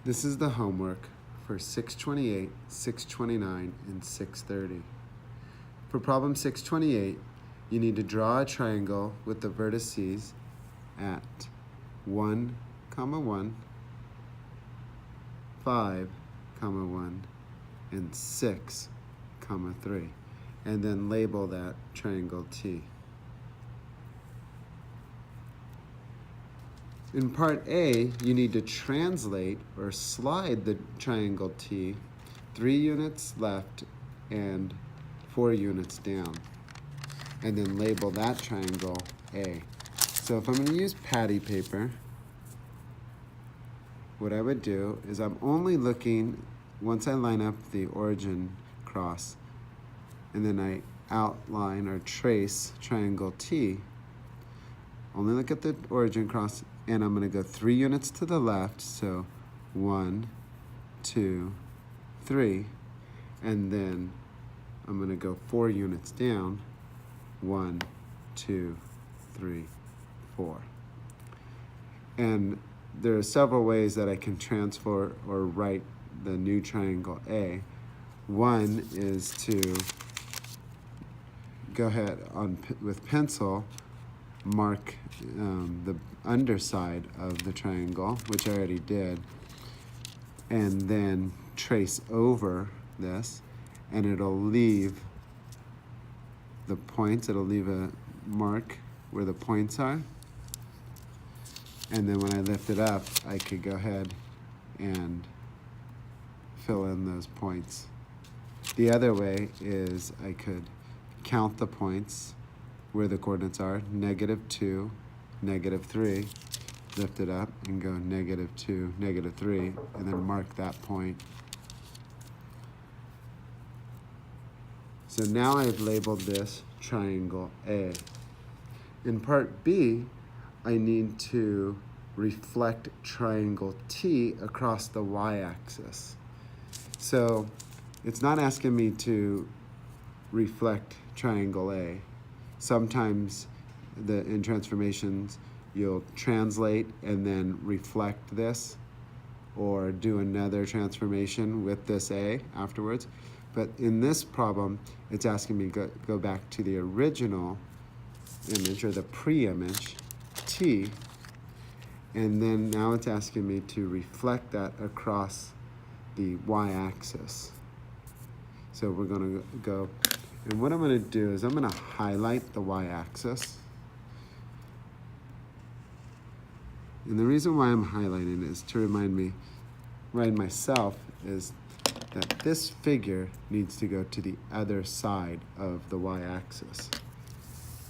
This is the homework for 628, 629, and 630. For problem 628, you need to draw a triangle with the vertices at 1, 1, 5, 1, and 6, 3, and then label that triangle T. In part A, you need to translate or slide the triangle T 3 units left and 4 units down, and then label that triangle A. So if I'm going to use patty paper, what I would do is I'm only looking, once I line up the origin cross, and then I outline or trace triangle T, only look at the origin cross, and I'm going to go 3 units to the left, so 1, 2, 3, and then I'm going to go 4 units down, 1, 2, 3, 4. And there are several ways that I can transfer or write the new triangle A. One is to go ahead with pencil, mark the underside of the triangle, which I already did, and then trace over this, and it'll leave the points, it'll leave a mark where the points are, and then when I lift it up, I could go ahead and fill in those points. The other way is I could count the points where the coordinates are, -2, -3, lift it up and go -2, -3, and then mark that point. So now I've labeled this triangle A. In part B, I need to reflect triangle T across the y-axis. So it's not asking me to reflect triangle A. Sometimes in transformations, you'll translate and then reflect this, or do another transformation with this A afterwards. But in this problem, it's asking me to go back to the original image, or the pre-image, T, and then now it's asking me to reflect that across the y-axis. So we're going to go, and what I'm going to do is I'm going to highlight the y-axis. And the reason why I'm highlighting it is to remind myself is that this figure needs to go to the other side of the y-axis.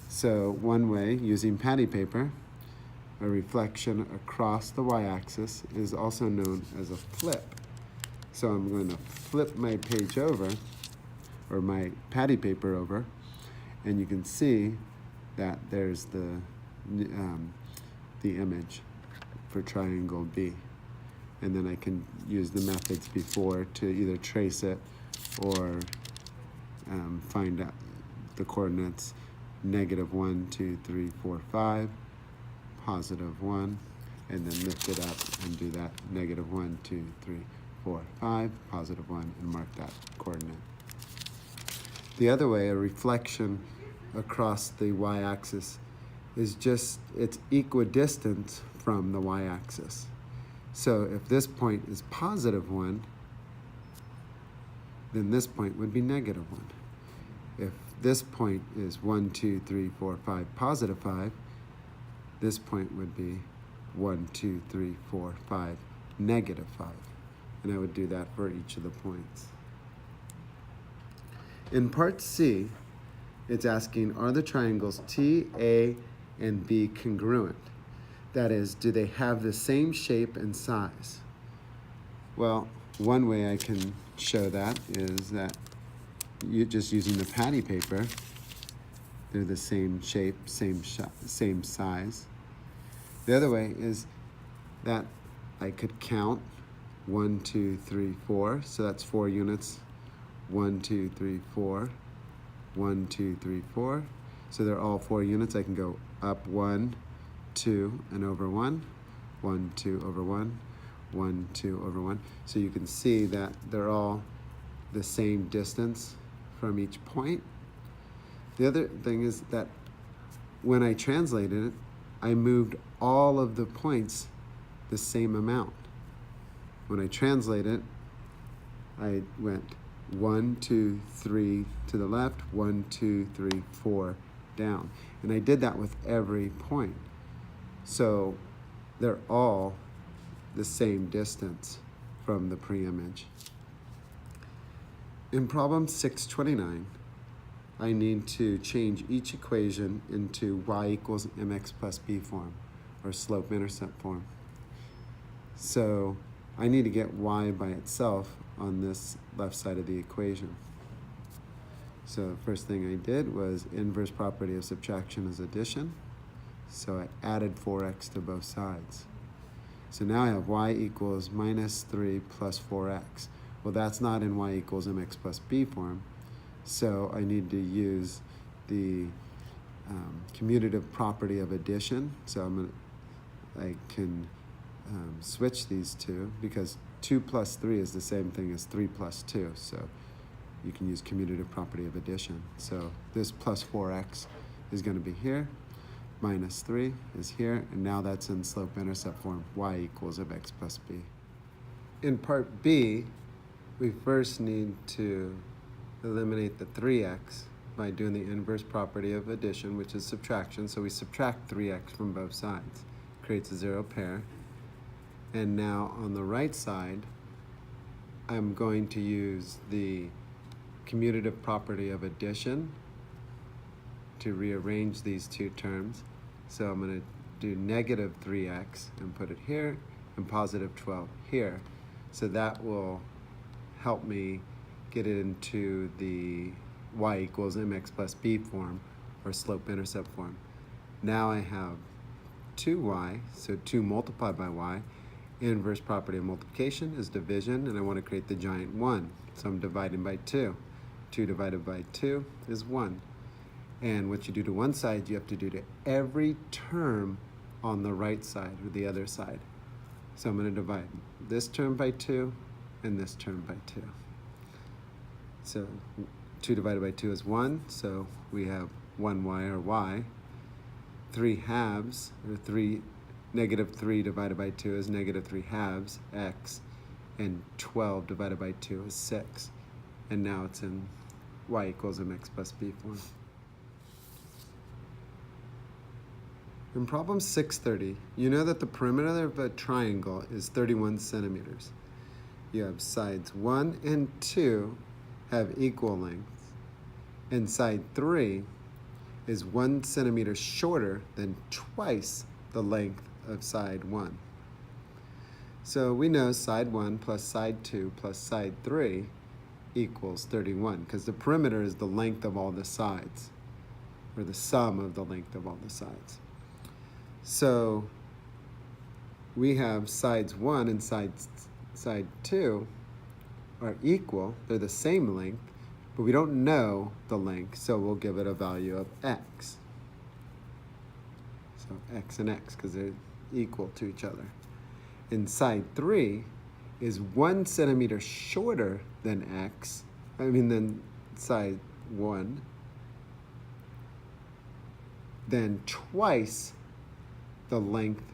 So one way, using patty paper, a reflection across the y-axis is also known as a flip. So I'm going to flip my page over, or my patty paper over, and you can see that there's the image for triangle B. And then I can use the methods before to either trace it or find out the coordinates -1, 2, 3, 4, 5, +1, and then lift it up and do that -1, 2, 3, 4, 5, +1, and mark that coordinate. The other way, a reflection across the y-axis, is just, it's equidistant from the y-axis. So if this point is +1, then this point would be -1. If this point is 1, 2, 3, 4, 5, +5, this point would be 1, 2, 3, 4, 5, -5. And I would do that for each of the points. In part C, it's asking, are the triangles T, A, and B congruent? That is, do they have the same shape and size? Well, one way I can show that is that you just using the patty paper, they're the same shape, same size. The other way is that I could count 1, 2, 3, 4, so that's 4 units. 1, 2, 3, 4, 1, 2, 3, 4. So they're all 4 units. I can go up 1, 2, and over 1, 1, 2, over 1, 1, 2 over 1. So you can see that they're all the same distance from each point. The other thing is that when I translated it, I moved all of the points the same amount. When I translate it, I went 1, 2, 3 to the left, 1, 2, 3, 4 down. And I did that with every point. So they're all the same distance from the pre-image. In problem 629, I need to change each equation into y equals mx plus b form, or slope-intercept form. So I need to get y by itself on this left side of the equation. So the first thing I did was inverse property of subtraction is addition. So I added 4x to both sides. So now I have y equals minus 3 plus 4x. Well, that's not in y equals mx plus b form. So I need to use the commutative property of addition. So I can switch these two, because 2 plus 3 is the same thing as 3 plus 2. So you can use commutative property of addition. So this plus 4x is going to be here, minus 3 is here, and now that's in slope-intercept form, y equals mx plus b. In part B, we first need to eliminate the 3x by doing the inverse property of addition, which is subtraction. So we subtract 3x from both sides. Creates a zero pair. And now on the right side, I'm going to use the commutative property of addition to rearrange these two terms. So I'm going to do negative 3x and put it here, and positive 12 here. So that will help me get it into the y equals mx plus b form, or slope-intercept form. Now I have 2y, so 2 multiplied by y. Inverse property of multiplication is division, and I want to create the giant 1. So I'm dividing by 2. 2 divided by 2 is 1. And what you do to one side, you have to do to every term on the right side, or the other side. So I'm going to divide this term by 2 and this term by 2. So 2 divided by 2 is 1, so we have 1y, or y. 3 halves, or negative 3 divided by 2 is negative 3 halves, x. And 12 divided by 2 is 6. And now it's in y equals mx plus b form. In problem 630, you know that the perimeter of a triangle is 31 centimeters. You have sides 1 and 2 have equal lengths, and side 3 is 1 centimeter shorter than twice the length of side 1. So we know side 1 plus side 2 plus side 3 equals 31, because the perimeter is the length of all the sides, or the sum of the length of all the sides. So we have sides 1 and side 2 are equal. They're the same length, but we don't know the length, so we'll give it a value of x. So x and x, because they're equal to each other. And side 3 is 1 centimeter shorter than than side 1, then twice the length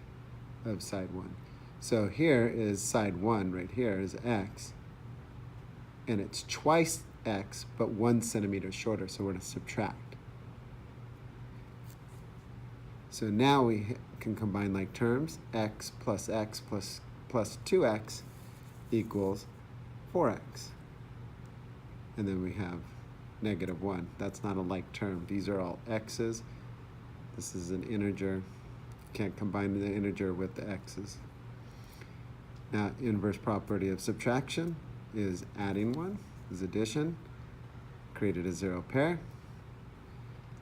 of side 1. So here is side 1, right here is x, and it's twice x, but 1 centimeter shorter, so we're going to subtract. So now we can combine like terms. X plus 2x equals 4x. And then we have negative 1. That's not a like term. These are all x's. This is an integer. Can't combine the integer with the x's. Now, inverse property of subtraction is adding 1, is addition. Created a zero pair.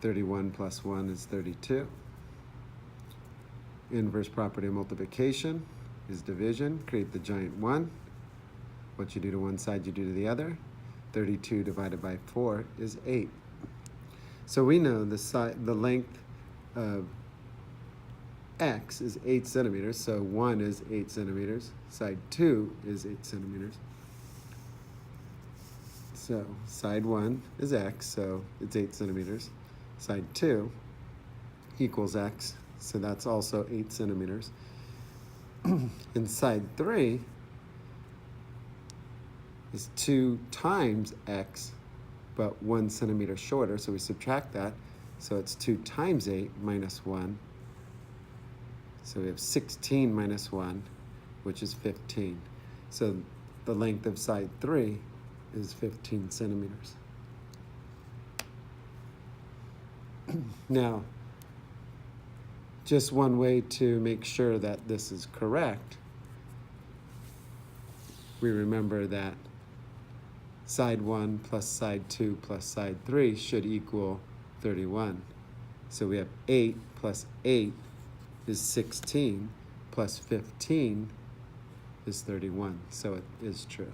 31 plus 1 is 32. Inverse property of multiplication is division. Create the giant 1. What you do to one side, you do to the other. 32 divided by 4 is 8. So we know the length of x is 8 centimeters, so 1 is 8 centimeters. Side 2 is 8 centimeters. So side 1 is x, so it's 8 centimeters. Side 2 equals x, so that's also 8 centimeters. And side 3 is 2 times x, but 1 centimeter shorter, so we subtract that. So it's 2 times 8 minus 1. So we have 16 minus 1, which is 15. So the length of side 3 is 15 centimeters. Now, just one way to make sure that this is correct, we remember that side 1 plus side 2 plus side 3 should equal 31. So we have 8 plus 8 is 16, plus 15 is 31. So it is true.